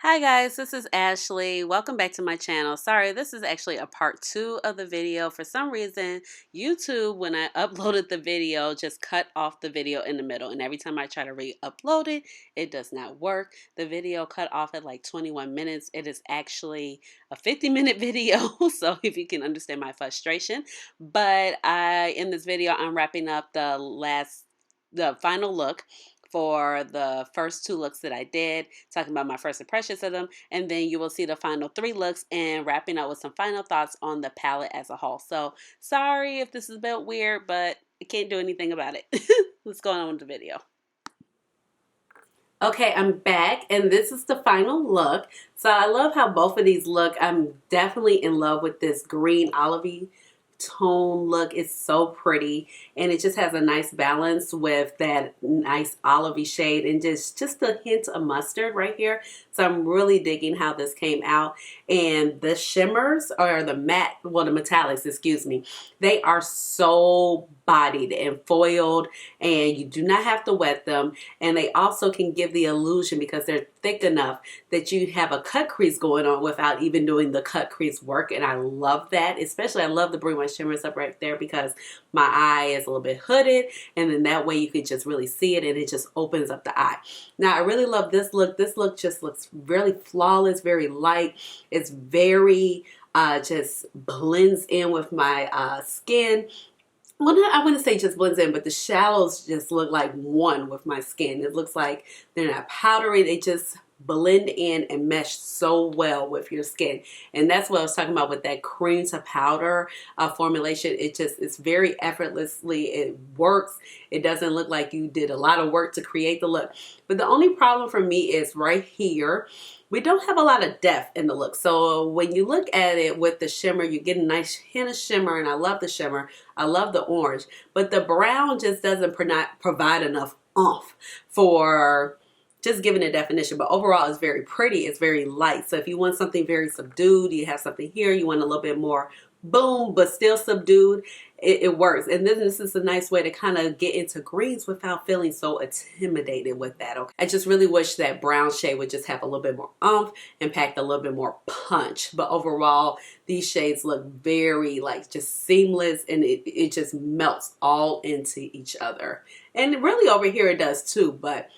Hi guys, this is Ashley. Welcome back to my channel. Sorry, this is actually a part 2 of the video. For some reason, YouTube, when I uploaded the video, just cut off the video in the middle. And every time I try to re-upload it, it does not work. The video cut off at like 21 minutes. It is actually a 50-minute video, so if you can understand my frustration. But in this video, I'm wrapping up the final look for the first 2 looks that I did, talking about my first impressions of them, and then you will see the final 3 looks and wrapping up with some final thoughts on the palette as a whole. So sorry if this is a bit weird, but I can't do anything about it. Let's go on with the video. Okay, I'm back and this is the final look. So I love how both of these look. I'm definitely in love with this green olivey tone look. It's so pretty and it just has a nice balance with that nice olivey shade and just a hint of mustard right here. So I'm really digging how this came out. And the shimmers, or the matte, well, the metallics, excuse me, they are so bodied and foiled and you do not have to wet them, and they also can give the illusion, because they're thick enough, that you have a cut crease going on without even doing the cut crease work. And I love that. Especially I love to bring my shimmers up right there because my eye is a little bit hooded, and then that way you can just really see it and it just opens up the eye. Now I really love this look. This look just looks really flawless, very light. It's very just blends in with my skin. Well, I wouldn't say just blends in, but the shallows just look like one with my skin. It looks like they're not powdery. They just blend in and mesh so well with your skin. And that's what I was talking about with that cream to powder formulation. It's very effortlessly, it works. It doesn't look like you did a lot of work to create the look. But the only problem for me is right here. We don't have a lot of depth in the look. So when you look at it with the shimmer, you get a nice hint of shimmer, and I love the shimmer. I love the orange, but the brown just doesn't provide enough oomph for just giving a definition. But overall, it's very pretty. It's very light. So if you want something very subdued, you have something here, you want a little bit more boom, but still subdued, it works. And then this is a nice way to kind of get into greens without feeling so intimidated with that. Okay, I just really wish that brown shade would just have a little bit more oomph and pack a little bit more punch. But overall, these shades look very like just seamless, and it just melts all into each other. And really over here it does too, but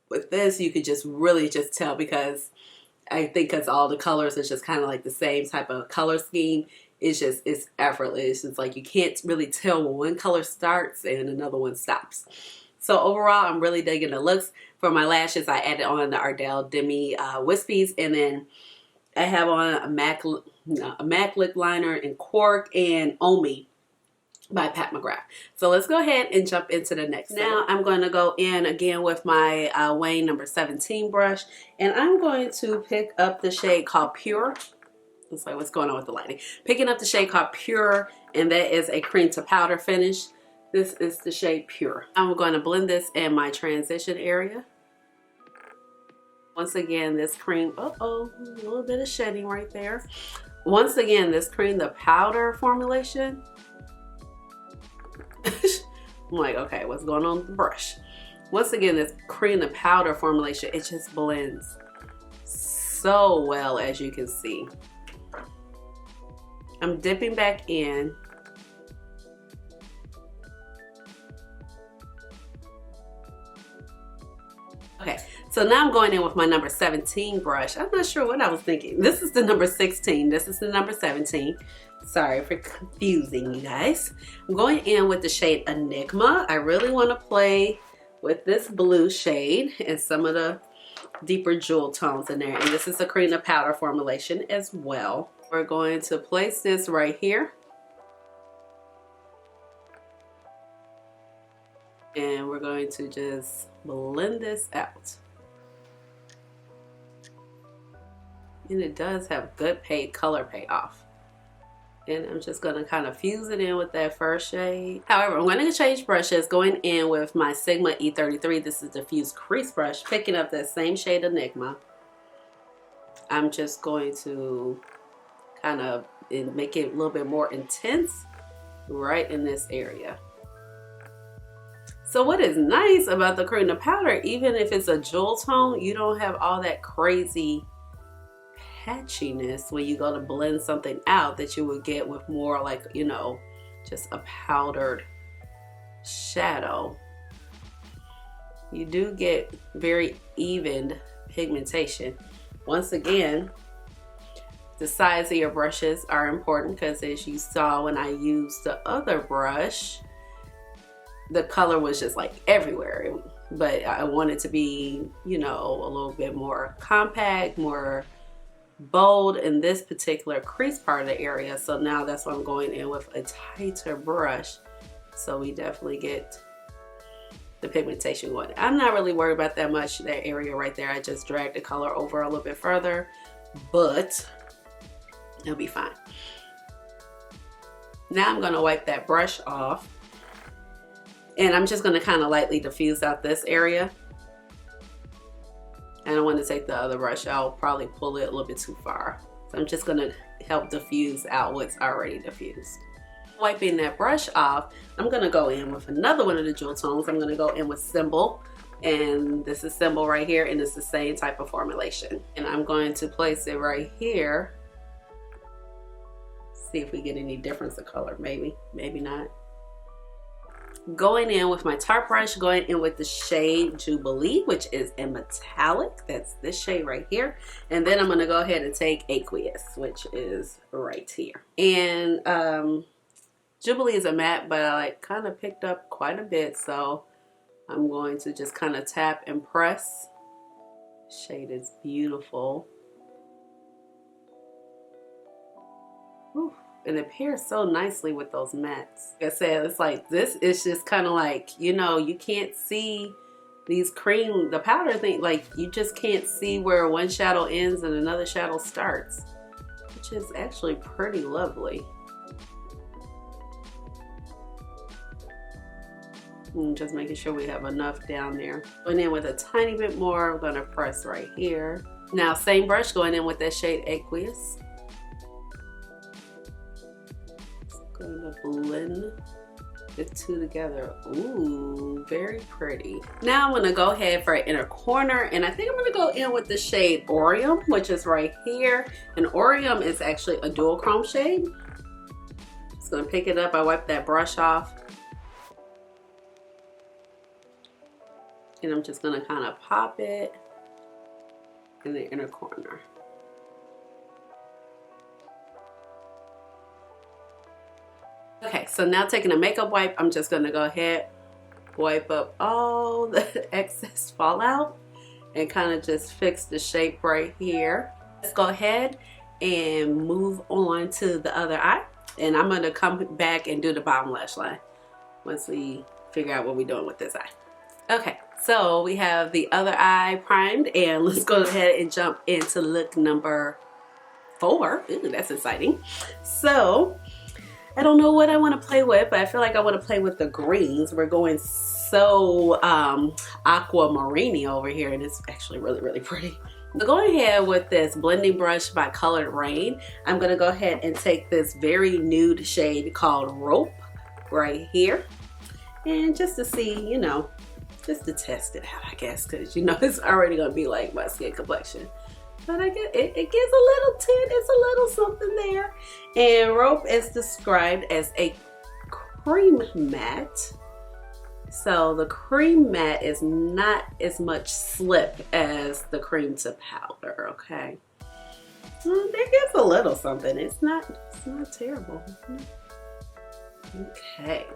with this you could just really just tell, because I think because all the colors is just kind of like the same type of color scheme. It's effortless. It's like you can't really tell when one color starts and another one stops. So overall, I'm really digging the looks. For my lashes, I added on the Ardell Demi Wispies, and then I have on a MAC lip liner in Cork and Omi by Pat McGrath. So let's go ahead and jump into the next. Now I'm going to go in again with my Wayne number 17 brush, and I'm going to pick up the shade called Pure. Looks like what's going on with the lighting. Picking up the shade called Pure, and that is a cream to powder finish. This is the shade Pure. I'm going to blend this in my transition area. Once again, this cream, a little bit of shedding right there. Once again, this cream to powder formulation. I'm like, okay, what's going on with the brush? Once again, this cream to powder formulation, it just blends so well, as you can see. I'm dipping back in. Okay, so now I'm going in with my number 17 brush. I'm not sure what I was thinking. This is the number 16. This is the number 17. Sorry for confusing you guys. I'm going in with the shade Enigma. I really want to play with this blue shade and some of the deeper jewel tones in there. And this is a cream to powder formulation as well. We're going to place this right here. And we're going to just blend this out. And it does have good color payoff. And I'm just going to kind of fuse it in with that first shade. However, I'm going to change brushes, going in with my Sigma E33. This is the Diffuse Crease brush, picking up that same shade Enigma. I'm just going to kind of make it a little bit more intense right in this area. So what is nice about the cream to powder, even if it's a jewel tone, you don't have all that crazy patchiness when you go to blend something out that you would get with more like, you know, just a powdered shadow. You do get very even pigmentation. Once again, the size of your brushes are important because as you saw when I used the other brush, the color was just like everywhere. But I wanted to be, you know, a little bit more compact, more bold in this particular crease part of the area. So now that's why I'm going in with a tighter brush. So we definitely get the pigmentation going. I'm not really worried about that much, that area right there. I just dragged the color over a little bit further, but it'll be fine. Now I'm gonna wipe that brush off and I'm just gonna kind of lightly diffuse out this area. I don't want to take the other brush. I'll probably pull it a little bit too far. So I'm just gonna help diffuse out what's already diffused. Wiping that brush off, I'm gonna go in with another one of the jewel tones. I'm gonna go in with Symbol, and this is Symbol right here, and it's the same type of formulation. And I'm going to place it right here. See if we get any difference of color, maybe, maybe not. Going in with my Tarte brush, going in with the shade Jubilee, which is a metallic. That's this shade right here. And then I'm gonna go ahead and take Aqueous, which is right here. And Jubilee is a matte, but I like kind of picked up quite a bit, so I'm going to just kind of tap and press. Shade is beautiful. Whew. And it pairs so nicely with those mattes. Like I said, it's like this is just kind of like, you know, you can't see these cream, the powder thing, like you just can't see where one shadow ends and another shadow starts, which is actually pretty lovely. And just making sure we have enough down there. Going in with a tiny bit more, I'm gonna press right here. Now same brush, going in with that shade Aqueous. Going to blend the two together. Ooh, very pretty. Now I'm gonna go ahead for an inner corner, and I think I'm gonna go in with the shade Orium, which is right here. And Orium is actually a dual chrome shade. Just gonna pick it up, I wipe that brush off. And I'm just gonna kind of pop it in the inner corner. Okay, so now taking a makeup wipe, I'm just gonna go ahead, wipe up all the excess fallout and kind of just fix the shape right here. Let's go ahead and move on to the other eye. And I'm gonna come back and do the bottom lash line once we figure out what we're doing with this eye. Okay, so we have the other eye primed, and let's go ahead and jump into look number 4. Ooh, that's exciting. So I don't know what I want to play with, but I feel like I want to play with the greens. We're going so aquamarine over here, and it's actually really, really pretty. So going ahead with this blending brush by Colored Rain, I'm going to go ahead and take this very nude shade called Rope right here. And just to see, you know, just to test it out, I guess, because, you know, it's already going to be like my skin complexion. But I get it gives a little tint, it's a little something there. And Rope is described as a cream matte. So the cream matte is not as much slip as the cream to powder, okay? Well, there gives a little something. It's not terrible. Okay.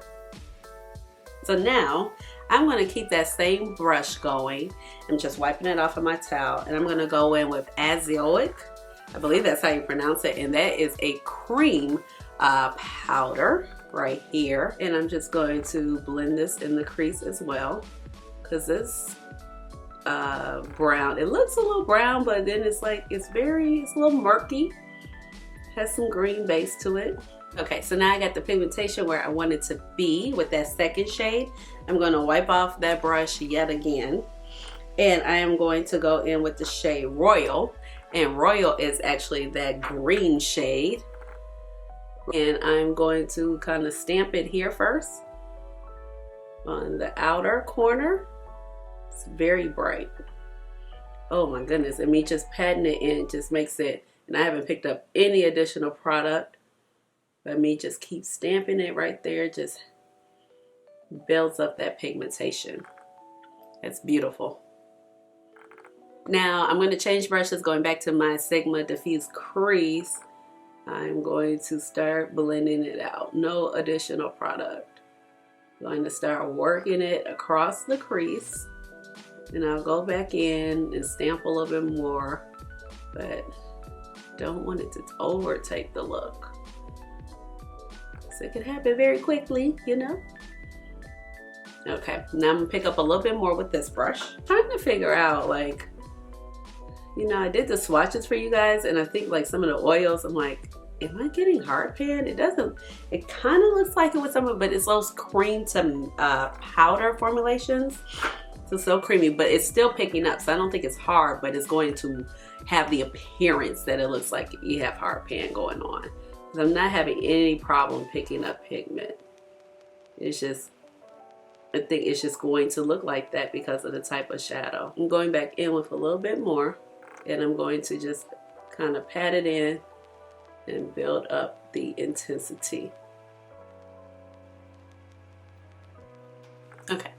So now I'm going to keep that same brush going. I'm just wiping it off of my towel, and I'm going to go in with Azoic. I believe that's how you pronounce it, and that is a cream powder right here. And I'm just going to blend this in the crease as well, because this brown, it looks a little brown, but then it's like it's a little murky. Has some green base to it. Okay, so now I got the pigmentation where I want it to be with that second shade. I'm going to wipe off that brush yet again, and I am going to go in with the shade Royal, and Royal is actually that green shade, and I'm going to kind of stamp it here first on the outer corner. It's very bright. Oh my goodness, and me just patting it in just makes it, and I haven't picked up any additional product, but me just keep stamping it right there, just builds up that pigmentation. It's beautiful. Now I'm going to change brushes, going back to my Sigma Diffuse Crease. I'm going to start blending it out. No additional product. I'm going to start working it across the crease. And I'll go back in and stamp a little bit more, but don't want it to overtake the look. So it can happen very quickly, you know? Okay, now I'm gonna pick up a little bit more with this brush. Trying to figure out, like, you know, I did the swatches for you guys, and I think like some of the oils, I'm like, am I getting hard pan? It doesn't, it kind of looks like it with some of it, but it's those cream to powder formulations. So creamy, but it's still picking up. So I don't think it's hard, but it's going to have the appearance that it looks like you have hard pan going on. I'm not having any problem picking up pigment. It's just, I think it's just going to look like that because of the type of shadow. I'm going back in with a little bit more, and I'm going to just kind of pat it in and build up the intensity. Okay.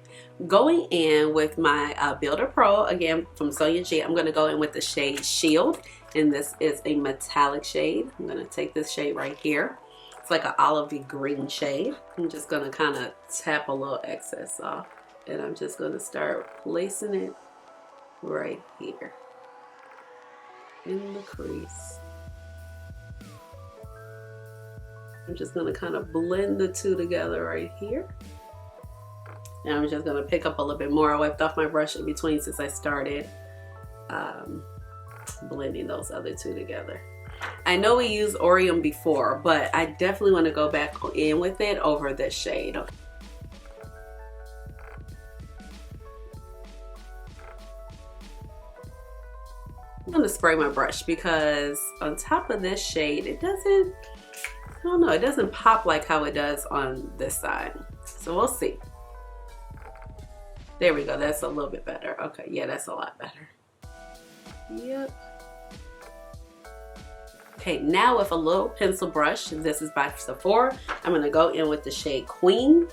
Going in with my Builder Pro, again from Sonia G, I'm going to go in with the shade Shield, and this is a metallic shade. I'm going to take this shade right here. It's like an olivey green shade. I'm just going to kind of tap a little excess off, and I'm just going to start placing it right here in the crease. I'm just going to kind of blend the two together right here. Now I'm just going to pick up a little bit more. I wiped off my brush in between since I started blending those other two together. I know we used Orium before, but I definitely want to go back in with it over this shade. Okay. I'm going to spray my brush because on top of this shade, it doesn't, I don't know, it doesn't pop like how it does on this side. So we'll see. There we go, that's a little bit better. Okay, yeah, that's a lot better. Yep. Okay, now with a little pencil brush, this is by Sephora, I'm gonna go in with the shade Queen.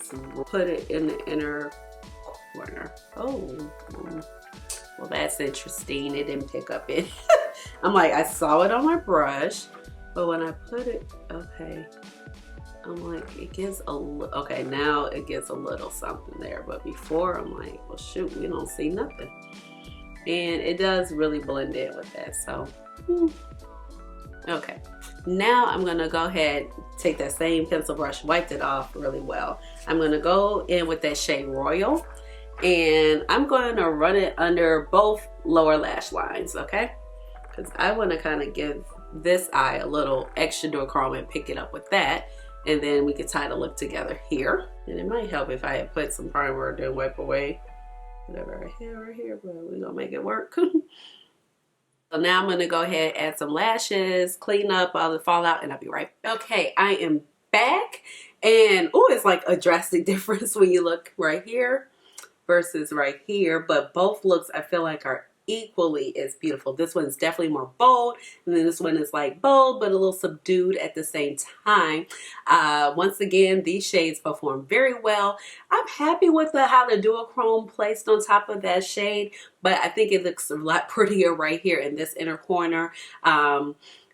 So we'll put it in the inner corner. Oh, well that's interesting, it didn't pick up it. I'm like, I saw it on my brush, but when I put it, okay. I'm like, it gives a little, okay, now it gets a little something there, but before I'm like, well shoot, we don't see nothing. And it does really blend in with that, so. Okay, now I'm gonna go ahead, take that same pencil brush, wiped it off really well. I'm gonna go in with that shade Royal, and I'm gonna run it under both lower lash lines, okay? Because I wanna kind of give this eye a little extra duochrome and pick it up with that. And then we could tie the look together here. And it might help if I had put some primer or then wipe away whatever I have right here, but we're gonna make it work. So now I'm gonna go ahead, add some lashes, clean up all the fallout, and I'll be right back. Okay, I am back. And oh, it's like a drastic difference when you look right here versus right here. But both looks I feel like are equally as beautiful. This one's definitely more bold, and then this one is like bold but a little subdued at the same time. Once again, these shades perform very well. I'm happy with how the duochrome placed on top of that shade, but I think it looks a lot prettier right here in this inner corner.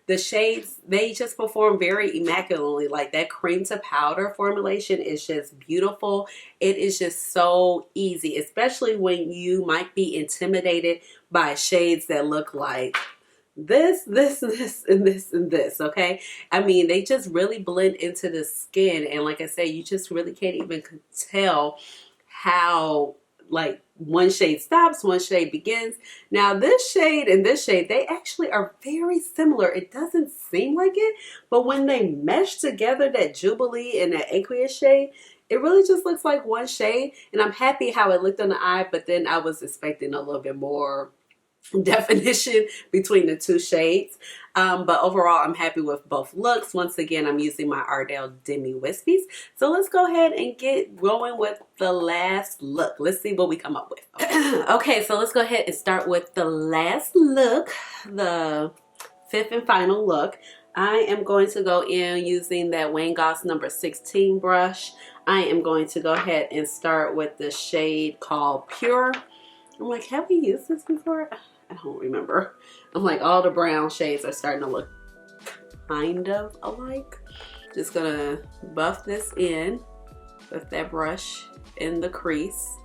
The shades, they just perform very immaculately. Like that cream to powder formulation is just beautiful. It is just so easy, especially when you might be intimidated by shades that look like this, this, and this, and this, okay? I mean, they just really blend into the skin. And like I said, you just really can't even tell how like one shade stops, one shade begins. Now this shade and this shade, they actually are very similar. It doesn't seem like it, but when they mesh together, that Jubilee and that aqueous shade, it really just looks like one shade. And I'm happy how it looked on the eye, but then I was expecting a little bit more definition between the two shades. But overall, I'm happy with both looks. Once again, I'm using my Ardell Demi Wispies. So let's go ahead and get going with the last look. Let's see what we come up with. Okay, so let's go ahead and start with the last look, the fifth and final look. I am going to go in using that Wayne Goss number 16 brush. I am going to go ahead and start with the shade called Pure. I'm like, have we used this before? I don't remember. I'm like, all the brown shades are starting to look kind of alike. Just gonna buff this in with that brush in the crease.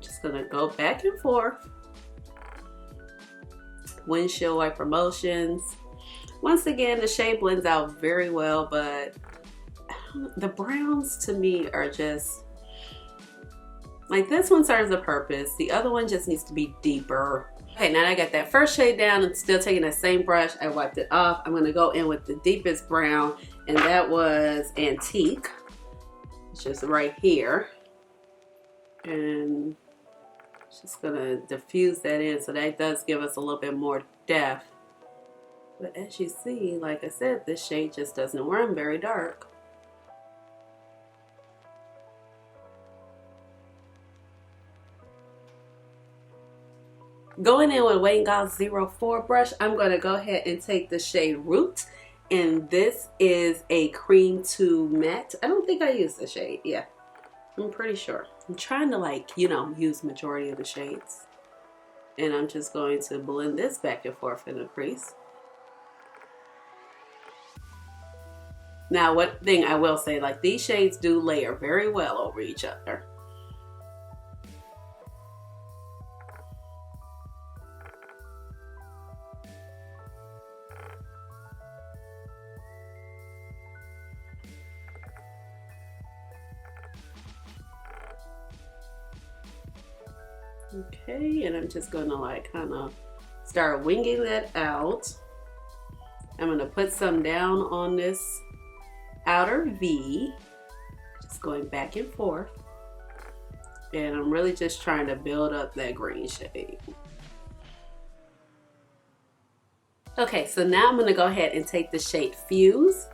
Just gonna go back and forth. Windshield wiper motions. Once again, the shade blends out very well, but the browns to me are just like, this one serves a purpose. The other one just needs to be deeper. Okay, now that I got that first shade down and still taking that same brush, I wiped it off. I'm gonna go in with the deepest brown, and that was Antique. It's just right here. And just gonna diffuse that in, so that does give us a little bit more depth. But as you see, like I said, this shade just doesn't run very dark. Going in with Wayne Goss 04 brush, I'm going to go ahead and take the shade Root. And this is a cream to matte. I don't think I used the shade. Yeah, I'm pretty sure. I'm trying to, like, you know, use majority of the shades. And I'm just going to blend this back and forth in the crease. Now, one thing I will say, like, these shades do layer very well over each other. Okay, and I'm just gonna like kind of start winging that out. I'm gonna put some down on this outer V, just going back and forth. And I'm really just trying to build up that green shade. Okay, so now I'm gonna go ahead and take the shade Fuse,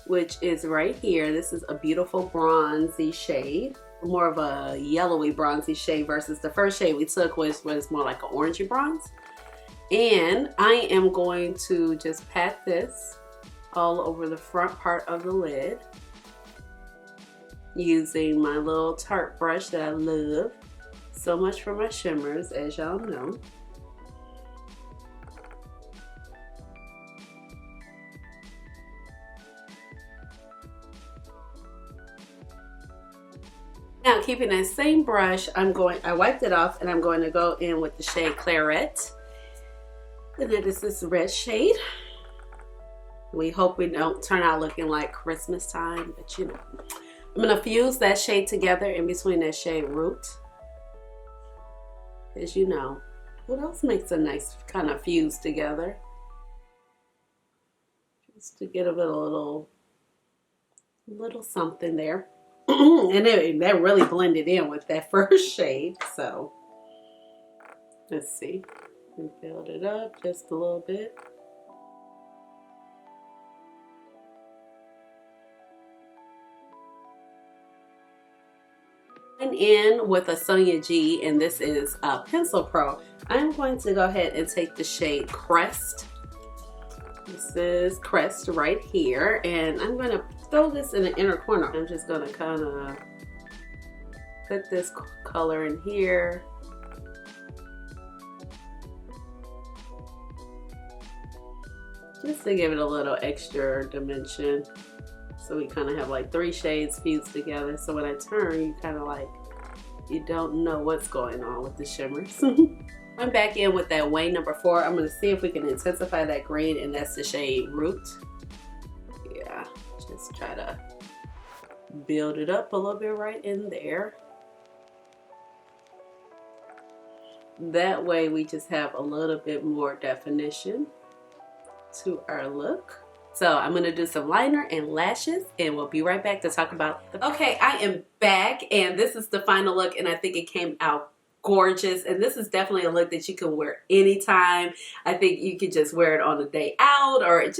which is right here. This is a beautiful bronzy shade. More of a yellowy bronzy shade versus the first shade we took was more like an orangey bronze. And I am going to just pat this all over the front part of the lid using my little Tarte brush that I love so much for my shimmers, as y'all know. Now, keeping that same brush, I wiped it off and I'm going to go in with the shade Claret. And then this red shade. We hope we don't turn out looking like Christmas time, but you know. I'm gonna fuse that shade together in between that shade Root. As you know, what else makes a nice kind of fuse together? Just to get a little something there. And that really blended in with that first shade. So let's see, and build it up just a little bit. And in with a Sonia G, and this is Pencil Pro. I'm going to go ahead and take the shade Crest. This is Crest right here, and I'm going to throw this in the inner corner. I'm just going to kind of put this color in here. Just to give it a little extra dimension. So we kind of have like 3 shades fused together. So when I turn, you kind of like, you don't know what's going on with the shimmers. I'm back in with that Wayne number 4. I'm going to see if we can intensify that green, and that's the shade Root. Yeah, just try to build it up a little bit right in there. That way we just have a little bit more definition to our look. So I'm going to do some liner and lashes, and we'll be right back to talk about the... Okay, I am back, and this is the final look, and I think it came out gorgeous. And this is definitely a look that you can wear anytime. I think you could just wear it on a day out, or it's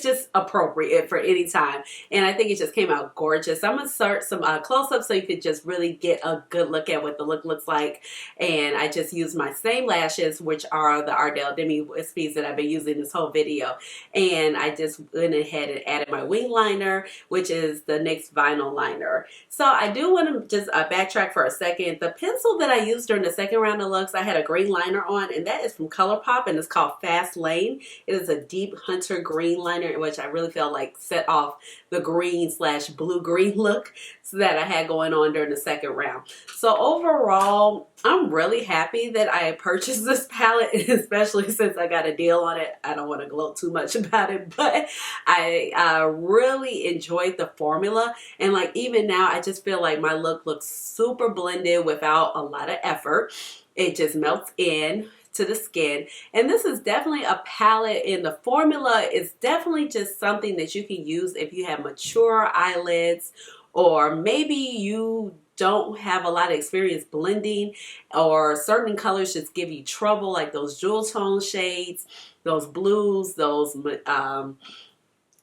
just appropriate for any time. And I think it just came out gorgeous. I'm going to start some close-ups so you could just really get a good look at what the look looks like. And I just used my same lashes, which are the Ardell Demi Wispies that I've been using this whole video. And I just went ahead and added my wing liner, which is the NYX vinyl liner. So I do want to just backtrack for a second. The pencil that I used during the second round of looks, I had a green liner on, and that is from ColourPop, and it's called Fast Lane. It is a deep hunter green liner, in which I really felt like set off the green / blue-green look that I had going on during the second round. So overall, I'm really happy that I purchased this palette, especially since I got a deal on it. I don't want to gloat too much about it, but I really enjoyed the formula. And like even now, I just feel like my look looks super blended without a lot of effort. It just melts in to the skin. And this is definitely a palette, and the formula is definitely just something that you can use if you have mature eyelids, or maybe you don't have a lot of experience blending, or certain colors just give you trouble, like those jewel tone shades, those blues, those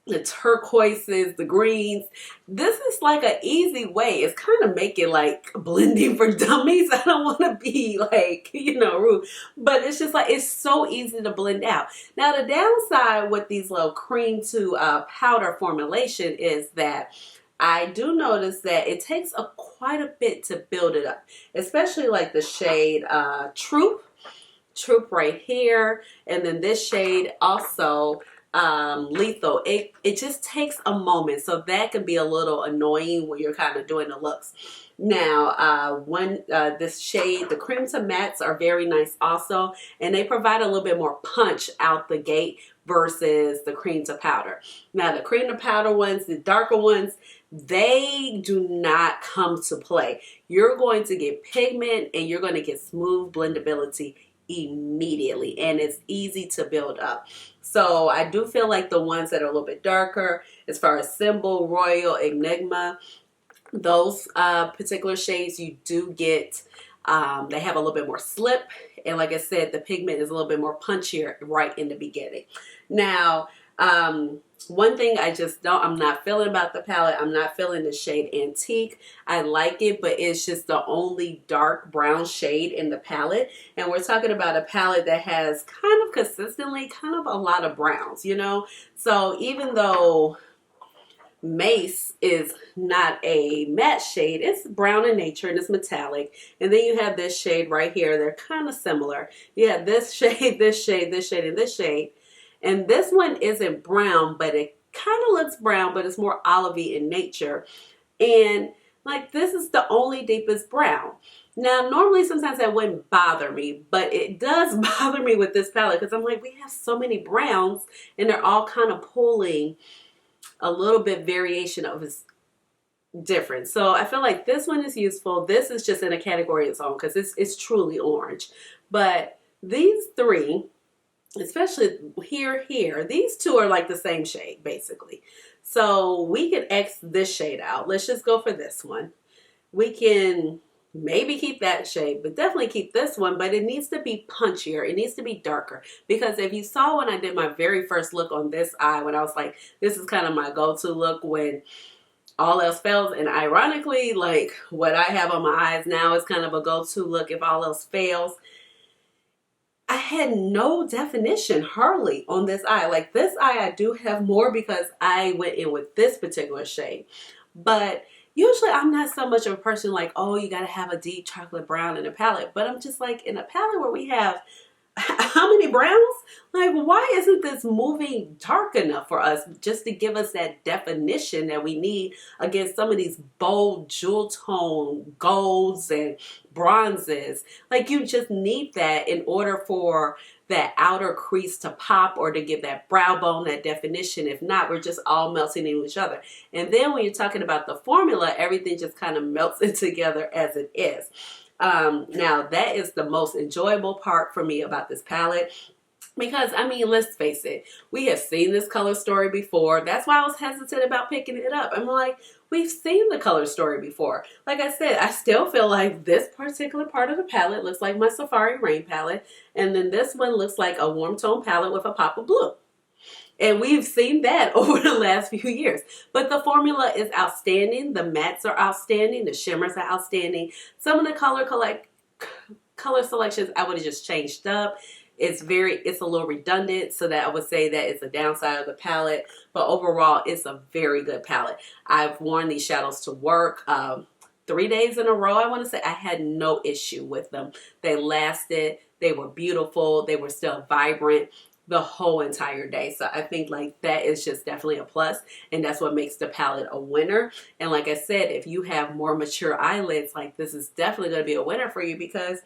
the turquoises, the greens. This is like an easy way. It's kind of make it like blending for dummies. I don't want to be like, rude, but it's just like, it's so easy to blend out. Now the downside with these little cream to powder formulation is that I do notice that it takes quite a bit to build it up, especially like the shade Troop right here, and then this shade also Lethal. It just takes a moment, so that can be a little annoying when you're kind of doing the looks. Now this shade, the cream to mattes, are very nice also, and they provide a little bit more punch out the gate versus the cream to powder. Now the cream to powder ones, the darker ones, they do not come to play. You're going to get pigment, and you're going to get smooth blendability immediately, and it's easy to build up. So I do feel like the ones that are a little bit darker, as far as Symbol, Royal, Enigma, those particular shades, you do get, they have a little bit more slip, and like I said, the pigment is a little bit more punchier right in the beginning. Now one thing I'm not feeling about the palette, I'm not feeling the shade Antique. I like it, but it's just the only dark brown shade in the palette. And we're talking about a palette that has kind of consistently kind of a lot of browns, So even though Mace is not a matte shade, it's brown in nature and it's metallic. And then you have this shade right here. They're kind of similar. You have this shade, this shade, this shade, and this shade. And this one isn't brown, but it kind of looks brown, but it's more olivey in nature. And like, this is the only deepest brown. Now, normally sometimes that wouldn't bother me, but it does bother me with this palette, because I'm like, we have so many browns, and they're all kind of pulling a little bit variation of its difference. So I feel like this one is useful. This is just in a category of its own, because it's truly orange. But these three, especially here, these two are like the same shade, basically. So we can X this shade out. Let's just go for this one. We can maybe keep that shade, but definitely keep this one, but it needs to be punchier. It needs to be darker, because if you saw when I did my very first look on this eye, when I was like, this is kind of my go-to look when all else fails, and ironically, like what I have on my eyes now is kind of a go-to look if all else fails. I had no definition hardly on this eye. Like this eye, I do have more because I went in with this particular shade. But usually I'm not so much of a person like, oh, you got to have a deep chocolate brown in a palette. But I'm just like, in a palette where we have how many browns? Like, why isn't this moving dark enough for us, just to give us that definition that we need against some of these bold jewel tone golds and bronzes? Like, you just need that in order for that outer crease to pop, or to give that brow bone that definition. If not, we're just all melting into each other. And then when you're talking about the formula, everything just kind of melts in together as it is. Now that is the most enjoyable part for me about this palette. Because, I mean, let's face it, we have seen this color story before. That's why I was hesitant about picking it up. I'm like, we've seen the color story before. Like I said, I still feel like this particular part of the palette looks like my Safari Rain palette. And then this one looks like a warm tone palette with a pop of blue. And we've seen that over the last few years. But the formula is outstanding. The mattes are outstanding. The shimmers are outstanding. Some of the color selections I would have just changed up. It's a little redundant, so that I would say that it's a downside of the palette. But overall, it's a very good palette. I've worn these shadows to work 3 days in a row. I want to say I had no issue with them. They lasted. They were beautiful. They were still vibrant the whole entire day. So I think like that is just definitely a plus, and that's what makes the palette a winner. And like I said, if you have more mature eyelids, like this is definitely going to be a winner for you because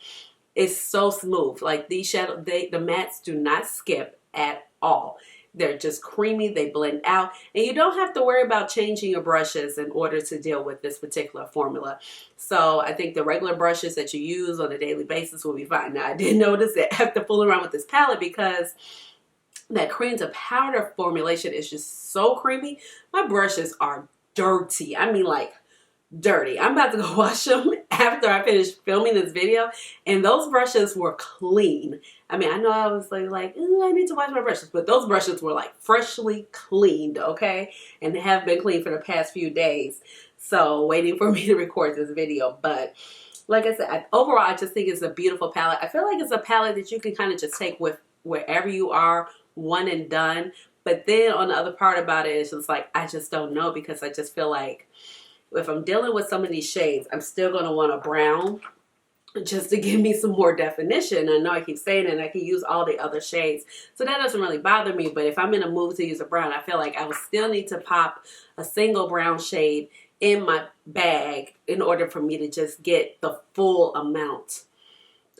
it's so smooth. Like these the mattes do not skip at all. They're just creamy, they blend out, and you don't have to worry about changing your brushes in order to deal with this particular formula. So I think the regular brushes that you use on a daily basis will be fine. Now I did notice that I have to fool around with this palette because that cream to powder formulation is just so creamy. My brushes are dirty. I mean like dirty. I'm about to go wash them after I finish filming this video, and those brushes were clean. I mean, I know I was like, ooh, I need to wash my brushes, but those brushes were like freshly cleaned, okay? And have been clean for the past few days. So waiting for me to record this video. But like I said, overall, I just think it's a beautiful palette. I feel like it's a palette that you can kind of just take with wherever you are, one and done. But then on the other part about it is just like, I just don't know, because I just feel like if I'm dealing with some of these shades, I'm still going to want a brown just to give me some more definition. I know I keep saying it, and I can use all the other shades, so that doesn't really bother me. But if I'm in a mood to use a brown, I feel like I would still need to pop a single brown shade in my bag in order for me to just get the full amount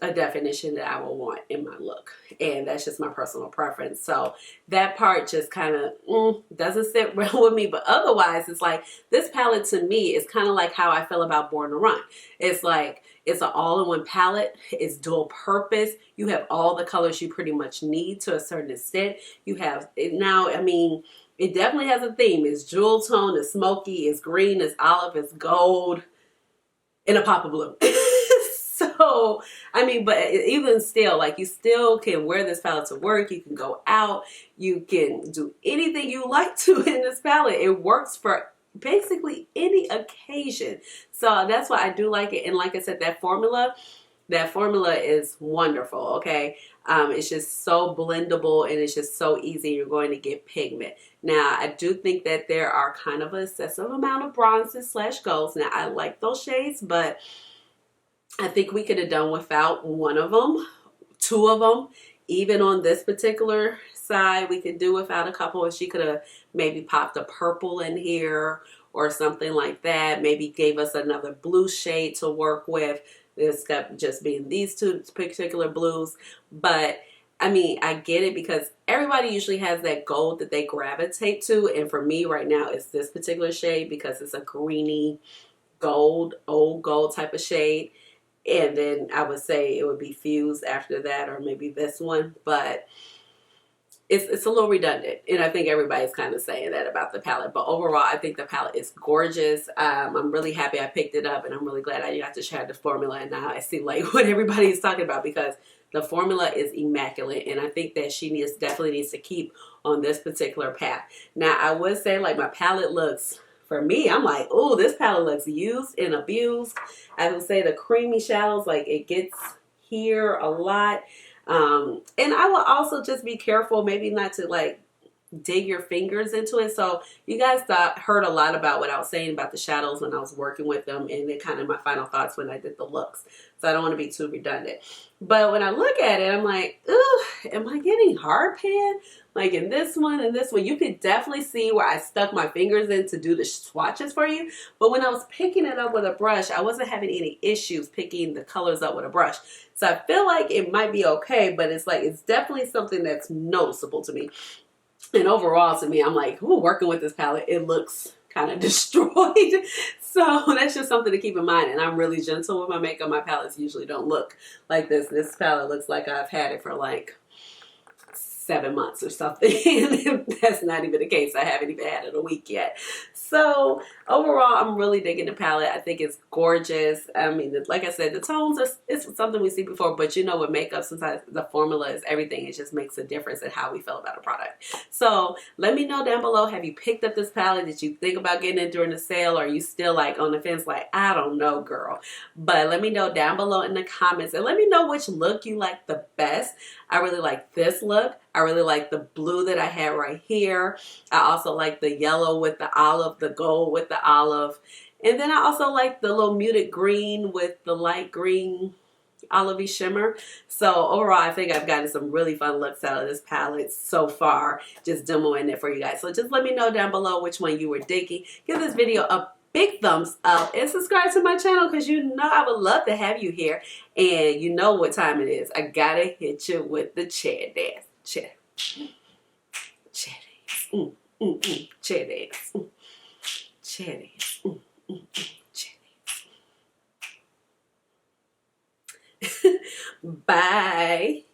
a definition that I will want in my look. And that's just my personal preference. So that part just kind of doesn't sit well with me. But otherwise, it's like this palette to me is kind of like how I feel about Born to Run. It's like it's an all-in-one palette. It's dual purpose. You have all the colors you pretty much need to a certain extent. You have now, I mean, it definitely has a theme. It's jewel tone, it's smoky, it's green, it's olive, it's gold, and a pop of blue. So, I mean, but even still, like, you still can wear this palette to work. You can go out. You can do anything you like to in this palette. It works for basically any occasion. So that's why I do like it. And like I said, that formula is wonderful, okay? It's just so blendable, and it's just so easy. You're going to get pigment. Now, I do think that there are kind of an excessive amount of bronzes / golds. Now, I like those shades, but I think we could have done without one of them, two of them. Even on this particular side, we could do without a couple. If she could have maybe popped a purple in here or something like that. Maybe gave us another blue shade to work with, instead of just being these two particular blues. But I mean, I get it, because everybody usually has that gold that they gravitate to. And for me right now, it's this particular shade because it's a greeny gold, old gold type of shade. And then I would say it would be Fused after that, or maybe this one. But it's a little redundant. And I think everybody's kind of saying that about the palette. But overall, I think the palette is gorgeous. I'm really happy I picked it up. And I'm really glad I got to share the formula. And now I see like what everybody is talking about, because the formula is immaculate. And I think that she definitely needs to keep on this particular path. Now, I would say like my palette looks... For me, I'm like, oh, this palette looks used and abused. I would say the creamy shadows, like it gets here a lot. And I will also just be careful, maybe not to like dig your fingers into it. So you guys heard a lot about what I was saying about the shadows when I was working with them, and then kind of my final thoughts when I did the looks. So I don't want to be too redundant. But when I look at it, I'm like, ooh, am I getting hard pan? Like in this one and this one, you could definitely see where I stuck my fingers in to do the swatches for you. But when I was picking it up with a brush, I wasn't having any issues picking the colors up with a brush. So I feel like it might be okay, but it's like, it's definitely something that's noticeable to me. And overall to me, I'm like, ooh, working with this palette, it looks kind of destroyed. So that's just something to keep in mind. And I'm really gentle with my makeup. My palettes usually don't look like this. This palette looks like I've had it for like 7 months or something. That's not even the case. I haven't even had it a week yet. So overall, I'm really digging the palette. I think it's gorgeous. I mean, like I said, the tones are, it's something we see before, but you know, with makeup, sometimes the formula is everything. It just makes a difference in how we feel about a product. So let me know down below, have you picked up this palette? Did you think about getting it during the sale? Or are you still like on the fence, like, I don't know, girl? But let me know down below in the comments, and let me know which look you like the best. I really like this look. I really like the blue that I had right here. I also like the yellow with the olive, the gold with the olive. And then I also like the little muted green with the light green olivey shimmer. So overall, I think I've gotten some really fun looks out of this palette so far, just demoing it for you guys. So just let me know down below which one you were digging. Give this video a big thumbs up and subscribe to my channel, because you know I would love to have you here. And you know what time it is. I gotta hit you with the chair dance. Chair dance. Chair dance. Chair dance. Chair dance. Bye.